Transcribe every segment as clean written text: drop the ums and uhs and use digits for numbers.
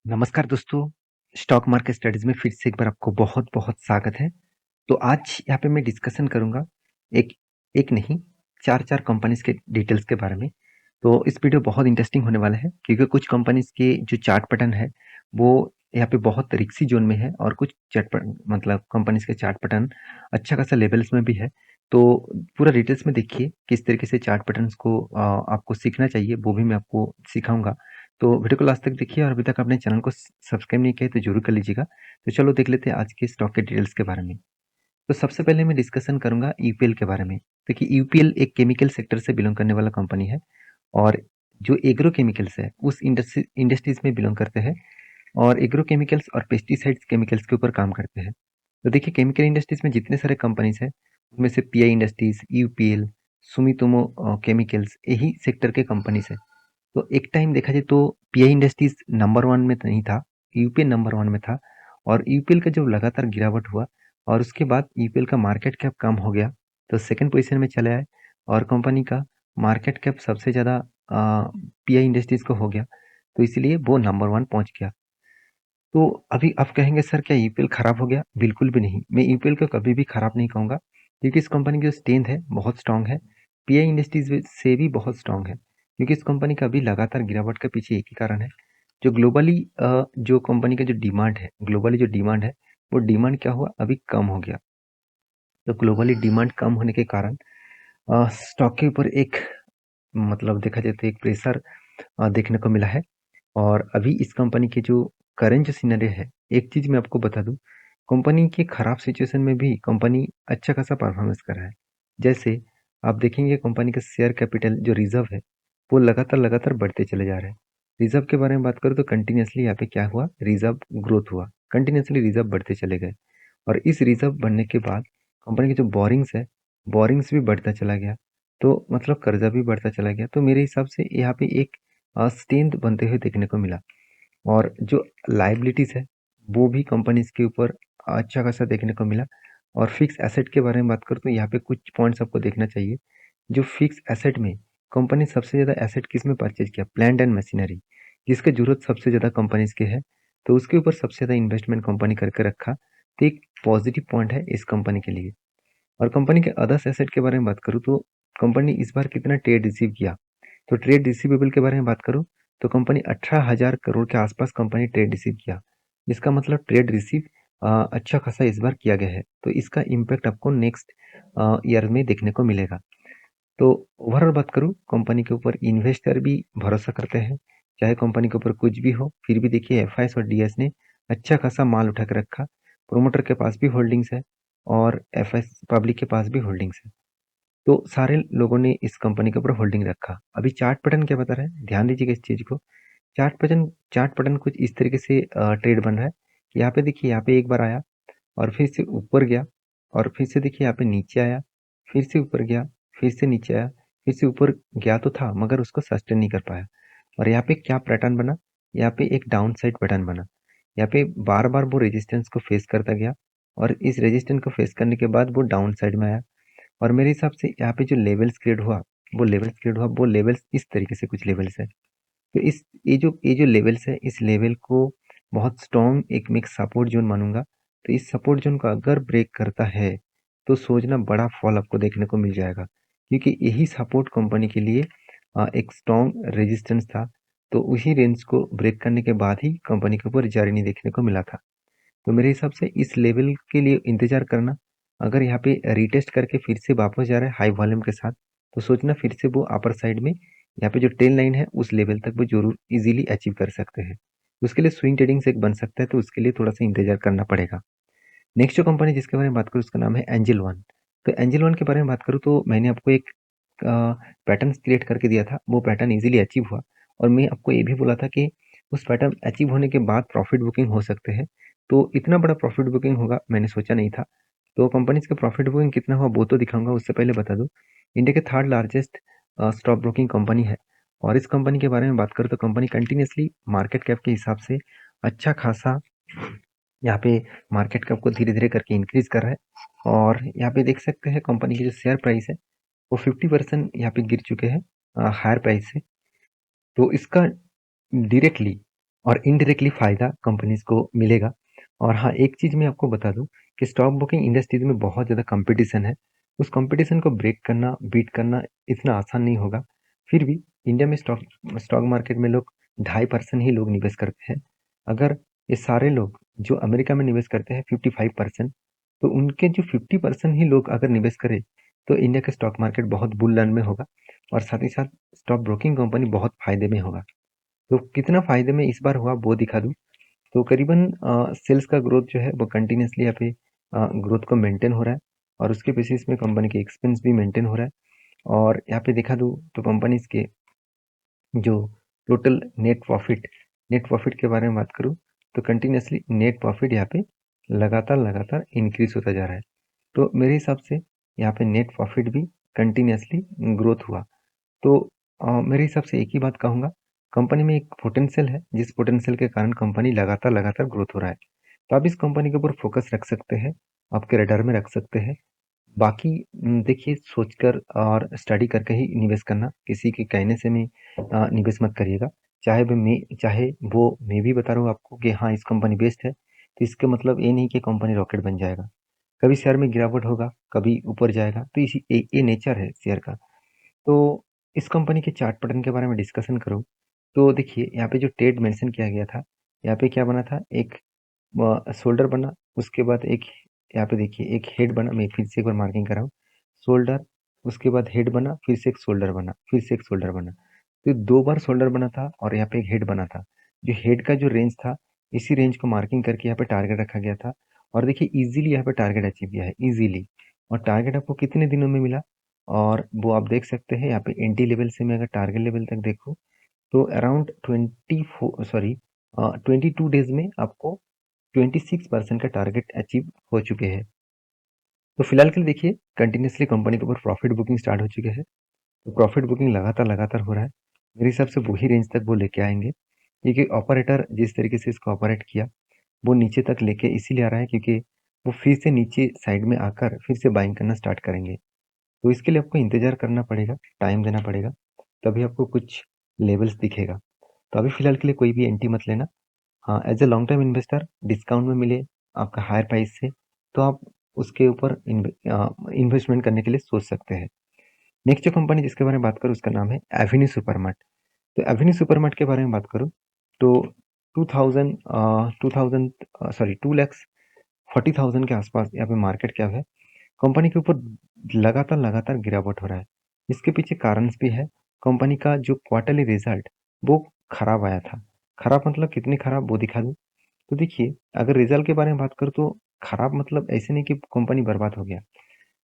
नमस्कार दोस्तों, stock market studies में फिर से एक बार आपको बहुत-बहुत स्वागत है। तो आज यहाँ पे मैं डिस्कशन करूँगा एक एक नहीं 4-4 कंपनीज़ के डिटेल्स के बारे में। तो इस वीडियो बहुत इंटरेस्टिंग होने वाला है क्योंकि कुछ कंपनीज़ के जो चार्ट पैटर्न है, वो यहाँ पे बहुत रिस्की ज़ोन में है और कुछ मतलब कंपनीज़ के चार्ट पैटर्न अच्छा खासा लेवल्स में भी है। तो पूरा डिटेल्स में देखिए किस तरीके से चार्ट पैटर्न्स को आपको सीखना चाहिए, वो भी मैं आपको सिखाऊँगा। तो वीडियो को लास्ट तक देखिए और अभी तक आपने चैनल को सब्सक्राइब नहीं किया है तो जरूर कर लीजिएगा। तो चलो देख लेते हैं आज के स्टॉक के डिटेल्स के बारे में। तो सबसे पहले मैं डिस्कशन करूंगा यूपीएल के बारे में। देखिए यूपीएल एक केमिकल सेक्टर से बिलोंग करने वाला कंपनी है और जो एग्रो केमिकल्स है उस इंडस्ट्रीज में बिलोंग करते हैं और एग्रो केमिकल्स और पेस्टिसाइड्स केमिकल्स के ऊपर काम करते हैं। तो देखिए केमिकल इंडस्ट्रीज में जितने सारे कंपनीज है उनमें से pi industries, UPL, Sumitomo chemicals यही सेक्टर के कंपनीज है। तो एक टाइम देखा जाए तो पीआई इंडस्ट्रीज नंबर वन में नहीं था, यूपीएल नंबर वन में था और यूपीएल का जो लगातार गिरावट हुआ और उसके बाद यूपीएल का मार्केट कैप कम हो गया तो सेकंड पोजीशन में चले आए और कंपनी का मार्केट कैप सबसे ज़्यादा पीआई इंडस्ट्रीज को हो गया तो इसलिए वो नंबर वन पहुंच गया। तो अभी आप कहेंगे सर क्या यूपीएल खराब हो गया? बिल्कुल भी नहीं, मैं यूपीएल को कभी भी खराब नहीं कहूँगा क्योंकि इस कंपनी की जो स्ट्रेंथ है बहुत स्ट्रांग है, पीआई इंडस्ट्रीज से भी बहुत स्ट्रांग है क्योंकि इस कंपनी का अभी लगातार गिरावट के पीछे एक ही कारण है। जो ग्लोबली जो कंपनी का जो डिमांड है, ग्लोबली जो डिमांड है वो डिमांड क्या हुआ अभी कम हो गया। तो ग्लोबली डिमांड कम होने के कारण स्टॉक के ऊपर एक मतलब देखा जाए तो एक प्रेशर देखने को मिला है और अभी इस कंपनी के जो करंट जो सिनेरियो है, एक चीज मैं आपको बता दूं, कंपनी के खराब सिचुएशन में भी कंपनी अच्छा खासा परफॉर्मेंस कर रहा है। जैसे आप देखेंगे कंपनी का शेयर कैपिटल जो रिजर्व है वो लगातार लगातार बढ़ते चले जा रहे हैं। रिजर्व के बारे में बात करूँ तो कंटिन्यूसली यहाँ पे क्या हुआ, रिजर्व ग्रोथ हुआ, कंटिन्यूसली रिजर्व बढ़ते चले गए और इस रिजर्व बढ़ने के बाद कंपनी की जो बोरिंग्स है, बोरिंग्स भी बढ़ता चला गया। तो मतलब कर्जा भी बढ़ता चला गया। तो मेरे हिसाब से यहाँ पे एक स्ट्रेंथ बनते हुए देखने को मिला और जो लाइबिलिटीज है वो भी कंपनीज के ऊपर अच्छा खासा देखने को मिला। और फिक्स एसेट के बारे में बात करूँ तो यहाँ पे कुछ पॉइंट्स आपको देखना चाहिए। जो फिक्स एसेट में कंपनी सबसे ज़्यादा एसेट किस में परचेज किया, प्लांट एंड मशीनरी, जिसकी जरूरत सबसे ज़्यादा कंपनीज के है तो उसके ऊपर सबसे ज़्यादा इन्वेस्टमेंट कंपनी करके रखा। तो एक पॉजिटिव पॉइंट है इस कंपनी के लिए। और कंपनी के अदर्स एसेट के बारे में बात करूँ तो कंपनी इस बार कितना ट्रेड रिसीव किया। तो ट्रेड रिसीवेबल के बारे में बात करूँ तो कंपनी 18,000 करोड़ के आसपास कंपनी ट्रेड रिसीव किया। इसका मतलब ट्रेड रिसीव अच्छा खासा इस बार किया गया है तो इसका इम्पैक्ट आपको नेक्स्ट ईयर में देखने को मिलेगा। तो ओवरऑल बात करूँ कंपनी के ऊपर इन्वेस्टर भी भरोसा करते हैं, चाहे कंपनी के ऊपर कुछ भी हो फिर भी देखिए एफआईएस और डीएस ने अच्छा खासा माल उठा के रखा। प्रोमोटर के पास भी होल्डिंग्स है और एफएस पब्लिक के पास भी होल्डिंग्स है। तो सारे लोगों ने इस कंपनी के ऊपर होल्डिंग रखा। अभी चार्ट पैटर्न क्या बता रहा है, ध्यान दीजिएगा इस चीज को। चार्ट पैटर्न कुछ इस तरीके से ट्रेड बन रहा है कि यहाँ पे देखिए, यहाँ पे एक बार आया और फिर से ऊपर गया और फिर से देखिए यहाँ पे नीचे आया, फिर से ऊपर गया, फिर से नीचे आया, फिर से ऊपर गया तो था मगर उसको सस्टेन नहीं कर पाया। और यहाँ पे क्या पैटर्न बना, यहाँ पे एक डाउन साइड पैटर्न बना। यहाँ पे बार बार वो रेजिस्टेंस को फेस करता गया और इस रेजिस्टेंस को फेस करने के बाद वो डाउन साइड में आया। और मेरे हिसाब से यहाँ पे जो लेवल्स क्रिएट हुआ, वो लेवल्स इस तरीके से कुछ लेवल्स है। तो इस ये जो लेवल्स है इस लेवल को बहुत स्ट्रॉन्ग एक मैं सपोर्ट जोन मानूंगा। तो इस सपोर्ट जोन को अगर ब्रेक करता है तो सोचना बड़ा फॉल आपको देखने को मिल जाएगा क्योंकि यही सपोर्ट कंपनी के लिए एक स्ट्रॉन्ग रेजिस्टेंस था। तो उसी रेंज को ब्रेक करने के बाद ही कंपनी के ऊपर जारी नहीं देखने को मिला था। तो मेरे हिसाब से इस लेवल के लिए इंतजार करना, अगर यहाँ पे रिटेस्ट करके फिर से वापस जा रहा है हाई वॉल्यूम के साथ तो सोचना फिर से वो अपर साइड में यहाँ पे जो टेन लाइन है उस लेवल तक वो जरूर इजीली अचीव कर सकते हैं। उसके लिए स्विंग ट्रेडिंग से एक बन सकता है तो उसके लिए थोड़ा सा इंतजार करना पड़ेगा। नेक्स्ट जो कंपनी जिसके बारे में बात करूँ उसका नाम है एंजल वन। तो एंजल वन के बारे में बात करूँ तो मैंने आपको एक पैटर्न क्रिएट करके दिया था, वो पैटर्न इजीली अचीव हुआ और मैं आपको ये भी बोला था कि उस पैटर्न अचीव होने के बाद प्रॉफिट बुकिंग हो सकते हैं। तो इतना बड़ा प्रॉफिट बुकिंग होगा मैंने सोचा नहीं था। तो कंपनीज का प्रॉफिट बुकिंग कितना हुआ वो तो दिखाऊंगा, उससे पहले बता दूं इंडिया के third largest stock broking company है। और इस कंपनी के बारे में बात करूँ तो कंपनी कंटिन्यूसली मार्केट कैप के हिसाब से अच्छा खासा यहाँ पे मार्केट कैप को धीरे धीरे करके इंक्रीज कर रहा है। और यहाँ पे देख सकते हैं कंपनी की जो शेयर प्राइस है वो 50% यहाँ पे गिर चुके हैं हायर प्राइस से। तो इसका डायरेक्टली और इनडायरेक्टली फ़ायदा कंपनीज़ को मिलेगा। और हाँ, एक चीज़ मैं आपको बता दूँ कि स्टॉक ब्रोकिंग इंडस्ट्रीज़ में बहुत ज़्यादा कॉम्पिटिशन है। उस कॉम्पिटिशन को ब्रेक करना, बीट करना इतना आसान नहीं होगा। फिर भी इंडिया में स्टॉक स्टॉक मार्केट में लोग 2.5% ही लोग निवेश करते हैं। अगर ये सारे लोग जो अमेरिका में निवेश करते हैं 55%, तो उनके जो 50% ही लोग अगर निवेश करें, तो इंडिया का स्टॉक मार्केट बहुत बुल रन में होगा और साथ ही साथ स्टॉक ब्रोकिंग कंपनी बहुत फ़ायदे में होगा। तो कितना फ़ायदे में इस बार हुआ वो दिखा दूँ। तो करीबन सेल्स का ग्रोथ जो है वो कंटिन्यूअसली यहाँ पे ग्रोथ को मेंटेन हो रहा है और उसके बेसिस में कंपनी के एक्सपेंस भी मेंटेन हो रहा है। और यहाँ पे देखा दूँ तो कंपनीज के जो टोटल नेट प्रॉफिट के बारे में बात करूँ तो कंटिन्यूअसली नेट प्रॉफिट यहाँ पे लगातार लगातार इंक्रीज होता जा रहा है। तो मेरे हिसाब से यहाँ पे नेट प्रॉफिट भी कंटिन्यूअसली ग्रोथ हुआ। तो मेरे हिसाब से एक ही बात कहूँगा, कंपनी में एक पोटेंशियल है, जिस पोटेंशियल के कारण कंपनी लगातार लगातार ग्रोथ हो रहा है। तो आप इस कंपनी के ऊपर फोकस रख सकते हैं, आपके रडार में रख सकते हैं। बाकी देखिए सोचकर और स्टडी करके ही निवेश करना, किसी के कहने से में निवेश मत करिएगा। चाहे वो मैं भी बता रहा हूँ आपको कि हाँ, इस कंपनी बेस्ट है, तो इसका मतलब ये नहीं कि कंपनी रॉकेट बन जाएगा। कभी शेयर में गिरावट होगा, कभी ऊपर जाएगा, तो इसी ये नेचर है शेयर का। तो इस कंपनी के चार्ट पैटर्न के बारे में डिस्कशन करूँ, तो देखिए यहाँ पे जो ट्रेड मेंशन किया गया था, यहाँ पे क्या बना था, एक शोल्डर बना, उसके बाद एक यहाँ पे देखिए एक हेड बना, मैं फिर से एक बार मार्किंग कर रहा हूँ, शोल्डर, उसके बाद हेड बना, फिर से एक शोल्डर बना, फिर से एक शोल्डर बना। तो 2 बार शोल्डर बना था और यहाँ पे एक हेड बना था। जो हेड का जो रेंज था, इसी रेंज को मार्किंग करके यहाँ पे टारगेट रखा गया था और देखिए ईज़िली यहाँ पे टारगेट अचीव किया है, ईज़िली। और टारगेट आपको कितने दिनों में मिला और वो आप देख सकते हैं यहाँ पे एंट्री लेवल से मैं अगर टारगेट लेवल तक देखूँ, तो अराउंड 22 डेज़ में आपको 26% का टारगेट अचीव हो चुके हैं। तो फिलहाल के लिए देखिए कंटिन्यूअसली कंपनी के ऊपर प्रॉफिट बुकिंग स्टार्ट हो चुके हैं। तो प्रॉफिट बुकिंग लगातार लगातार हो रहा है। मेरे हिसाब से वही रेंज तक वो लेके आएंगे, क्योंकि ऑपरेटर जिस तरीके से इसको ऑपरेट किया वो नीचे तक लेके इसीलिए आ रहा है क्योंकि वो फिर से नीचे साइड में आकर फिर से बाइंग करना स्टार्ट करेंगे। तो इसके लिए आपको इंतजार करना पड़ेगा, टाइम देना पड़ेगा, तभी आपको कुछ लेवल्स दिखेगा। तो अभी फिलहाल के लिए कोई भी एंट्री मत लेना। हाँ, as a long term investor discount में मिले आपका हायर प्राइस से, तो आप उसके ऊपर इन्वेस्टमेंट करने के लिए सोच सकते हैं। नेक्स्ट जो कंपनी जिसके बारे में बात करूँ उसका नाम है एवेन्यू सुपरमार्ट। तो एवेन्यू सुपरमार्ट के बारे में बात करूँ तो 2,40,000 के आसपास यहाँ पे मार्केट कैप है। कंपनी के ऊपर लगातार लगातार गिरावट हो रहा है। इसके पीछे कारण भी है। कंपनी का जो क्वार्टरली रिजल्ट वो खराब आया था। खराब मतलब कितनी खराब वो दिखा दूँ। तो देखिए अगर रिजल्ट के बारे में बात करूँ तो खराब मतलब ऐसे नहीं कि कंपनी बर्बाद हो गया।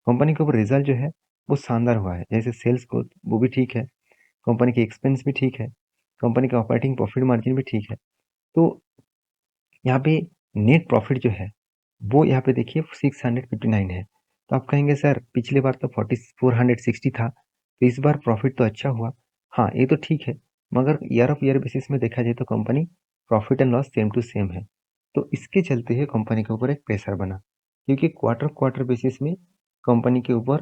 कंपनी के ऊपर रिजल्ट जो है वो शानदार हुआ है। जैसे सेल्स ग्रोथ वो भी ठीक है, कंपनी के एक्सपेंस भी ठीक है, कंपनी का ऑपरेटिंग प्रॉफिट मार्जिन भी ठीक है। तो यहाँ पे नेट प्रॉफिट जो है वो यहाँ पे देखिए 659 है। तो आप कहेंगे सर पिछले बार तो 460 था, तो इस बार प्रॉफिट तो अच्छा हुआ। हाँ, ये तो ठीक है, मगर ईयर ऑफ ईयर बेसिस में देखा जाए तो company profit and loss same to same है। तो इसके चलते ही कंपनी के ऊपर एक प्रेशर बना, क्योंकि क्वार्टर क्वार्टर बेसिस में कंपनी के ऊपर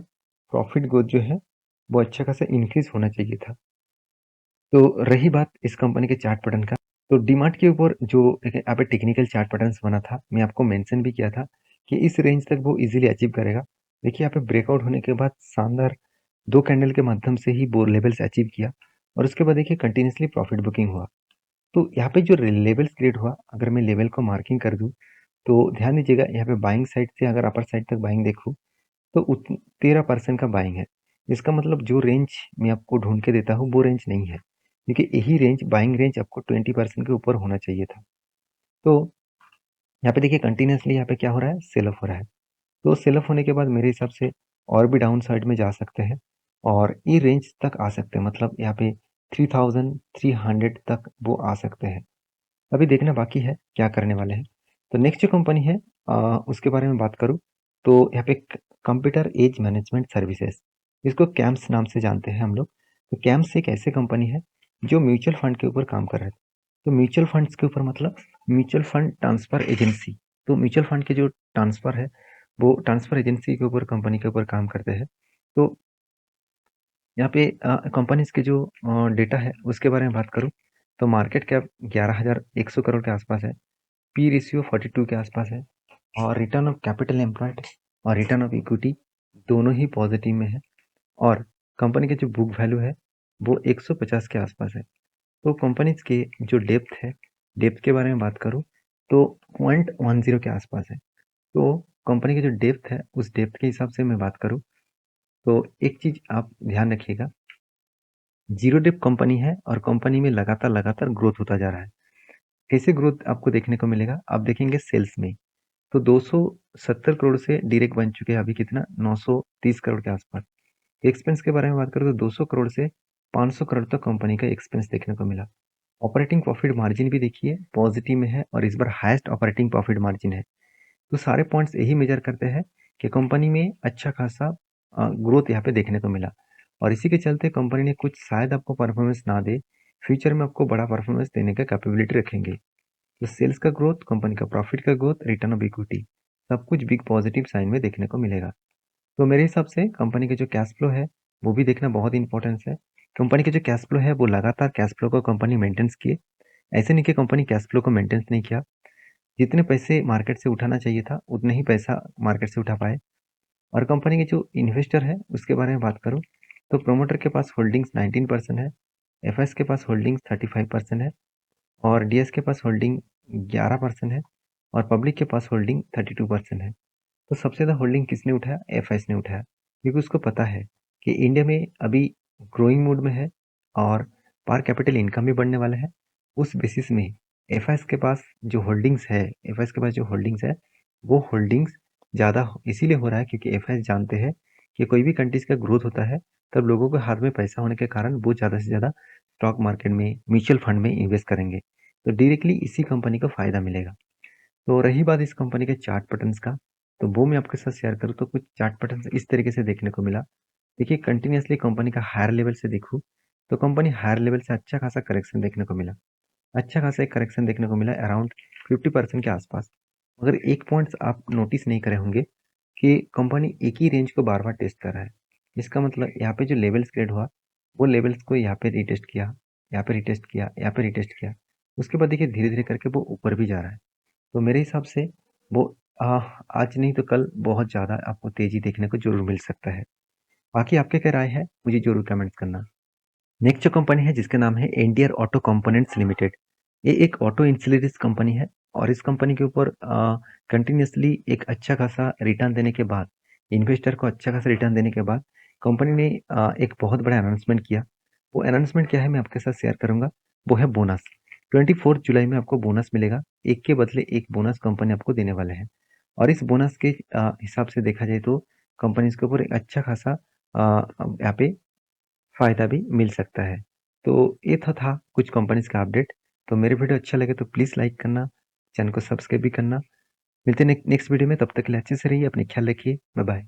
प्रॉफिट ग्रोथ जो है वो अच्छा खासा इंक्रीज होना चाहिए था। तो रही बात इस कंपनी के चार्ट पैटर्न का, तो डीमार्ट के ऊपर जो एक यहाँ पे टेक्निकल चार्ट पैटर्न्स बना था, मैं आपको मेंशन भी किया था कि इस रेंज तक वो इजीली अचीव करेगा। देखिए यहाँ पे ब्रेकआउट होने के बाद शानदार 2 कैंडल के माध्यम से ही वो लेवल्स अचीव किया और उसके बाद देखिए कंटिन्यूअसली प्रॉफिट बुकिंग हुआ। तो यहाँ पे जो लेवल्स क्रिएट हुआ, अगर मैं लेवल को मार्किंग कर दूँ, तो ध्यान दीजिएगा यहाँ पे बाइंग साइड से अगर अपर साइड तक बाइंग देखूँ, तो 13% का बाइंग है। इसका मतलब जो रेंज मैं आपको ढूंढ के देता हूँ वो रेंज नहीं है, क्योंकि यही रेंज बाइंग रेंज आपको 20% के ऊपर होना चाहिए था। तो यहाँ पे देखिए कंटिन्यूअसली यहाँ पे क्या हो रहा है, सेल ऑफ हो रहा है। तो सेल ऑफ होने के बाद मेरे हिसाब से और भी डाउन साइड में जा सकते हैं और ये रेंज तक आ सकते हैं, मतलब यहाँ पे 3300 तक वो आ सकते हैं। अभी देखना बाकी है क्या करने वाले हैं। तो नेक्स्ट जो कंपनी है उसके बारे में बात करूँ, तो यहाँ पे कंप्यूटर एज मैनेजमेंट सर्विसेज, इसको कैम्स नाम से जानते हैं हम लोग। तो कैम्स एक ऐसी कंपनी है जो म्यूचुअल फंड के ऊपर काम कर रहा है। तो म्यूचुअल फंड्स के ऊपर मतलब म्यूचुअल फंड ट्रांसफर एजेंसी। तो म्यूचुअल फंड के जो ट्रांसफर है वो ट्रांसफर एजेंसी के ऊपर कंपनी के ऊपर काम करते हैं। तो यहाँ पे कंपनीज के जो डेटा है उसके बारे में बात करूँ, तो मार्केट कैप 11,100 करोड़ के आसपास है, पी रेशियो 42 के आसपास है, और रिटर्न ऑफ कैपिटल एम्प्लॉयड और रिटर्न ऑफ इक्विटी दोनों ही पॉजिटिव में है, और कंपनी की जो बुक वैल्यू है वो 150 के आसपास है। तो कंपनीज के जो डेप्थ के बारे में बात करूँ तो 0.10 के आसपास है। तो कंपनी की जो डेप्थ है उस डेप्थ के हिसाब से मैं बात करूँ तो एक चीज आप ध्यान रखिएगा, जीरो डेप्थ कंपनी है और कंपनी में लगातार ग्रोथ होता जा रहा है। कैसे ग्रोथ आपको देखने को मिलेगा, आप देखेंगे सेल्स में तो 270 करोड़ से डायरेक्ट बन चुके हैं अभी कितना 930 करोड़ के आसपास। एक्सपेंस के बारे में बात करें तो 200 करोड़ से 500 करोड़ तक कंपनी का एक्सपेंस देखने को मिला। ऑपरेटिंग प्रॉफिट मार्जिन भी देखिए पॉजिटिव में है और इस बार हाईएस्ट ऑपरेटिंग प्रॉफिट मार्जिन है। तो सारे पॉइंट्स यही मेजर करते हैं कि कंपनी में अच्छा खासा ग्रोथ यहाँ पे देखने को मिला, और इसी के चलते कंपनी ने कुछ शायद आपको परफॉर्मेंस ना दे, फ्यूचर में आपको बड़ा परफॉर्मेंस देने का कैपेबिलिटी रखेंगे। तो सेल्स का ग्रोथ, कंपनी का प्रॉफिट का ग्रोथ, रिटर्न ऑफ इक्विटी, सब कुछ बिग पॉजिटिव साइन में देखने को मिलेगा। तो मेरे हिसाब से कंपनी का जो कैश फ्लो है वो भी देखना बहुत इंपॉर्टेंस है। कंपनी का जो कैश फ्लो है वो लगातार कैश फ्लो को कंपनी मेंटेन्स किए, ऐसे नहीं कि कंपनी कैश फ्लो को मेंटेन्स नहीं किया, जितने पैसे मार्केट से उठाना चाहिए था उतने ही पैसा मार्केट से उठा पाए। और कंपनी के जो इन्वेस्टर है उसके बारे में बात करूँ तो प्रोमोटर के पास होल्डिंग्स 19% है, एफएस के पास होल्डिंग्स 35% है, और डीएस के पास होल्डिंग 11% है, और पब्लिक के पास होल्डिंग 32% है। तो सबसे ज़्यादा होल्डिंग किसने उठाया, एफएस ने उठाया, क्योंकि उसको पता है कि इंडिया में अभी ग्रोइंग मोड में है और पर कैपिटल इनकम भी बढ़ने वाला है। उस बेसिस में एफएस के पास जो होल्डिंग्स है, वो होल्डिंग्स ज़्यादा इसीलिए हो रहा है क्योंकि एफएस जानते हैं कि कोई भी कंट्रीज का ग्रोथ होता है तब लोगों के हाथ में पैसा होने के कारण वो ज़्यादा से ज़्यादा स्टॉक मार्केट में, म्यूचुअल फंड में इन्वेस्ट करेंगे, तो डायरेक्टली इसी कंपनी को फायदा मिलेगा। तो रही बात इस कंपनी के चार्ट पैटर्न्स का, तो वो मैं आपके साथ शेयर करूँ तो कुछ चार्ट पैटर्न्स इस तरीके से देखने को मिला। देखिए कंटिन्यूअसली कंपनी का हायर लेवल से देखूँ तो कंपनी हायर लेवल से अच्छा खासा करेक्शन देखने को मिला, अच्छा खासा एक करेक्शन देखने को मिला अराउंड 50% के आसपास। मगर एक पॉइंट्स आप नोटिस नहीं करे होंगे कि कंपनी एक ही रेंज को बार बार टेस्ट कर रहा है। इसका मतलब यहाँ पे जो लेवल्स क्रिएट हुआ वो लेवल्स को यहाँ पे रिटेस्ट किया, यहाँ पे रिटेस्ट किया, यहाँ पे रिटेस्ट किया, उसके बाद देखिए धीरे धीरे करके वो ऊपर भी जा रहा है। तो मेरे हिसाब से वो आज नहीं तो कल बहुत ज़्यादा आपको तेजी देखने को जरूर मिल सकता है। बाकी आपके क्या राय है मुझे जरूर कमेंट्स करना। नेक्स्ट जो कंपनी है जिसका नाम है एनडीआर ऑटो कंपोनेंट्स लिमिटेड, ये एक ऑटो इंसुलेरिस कंपनी है, और इस कंपनी के ऊपर कंटिन्यूसली एक अच्छा खासा रिटर्न देने के बाद, इन्वेस्टर को अच्छा खासा रिटर्न देने के बाद कंपनी ने एक बहुत बड़ा अनाउंसमेंट किया। वो अनाउंसमेंट क्या है मैं आपके साथ शेयर करूंगा, वो है बोनस। 24 जुलाई में आपको बोनस मिलेगा, एक के बदले एक बोनस कंपनी आपको देने वाले हैं, और इस बोनस के हिसाब से देखा जाए तो कंपनी के ऊपर एक अच्छा खासा यहाँ पे फ़ायदा भी मिल सकता है। तो ये था कुछ कंपनीज़ का अपडेट। तो मेरे वीडियो अच्छा लगे तो प्लीज़ लाइक करना, चैनल को सब्सक्राइब भी करना। मिलते हैं नेक्स्ट वीडियो में, तब तक के लिए अच्छे से रहिए, अपनी ख्याल रखिए। Bye bye.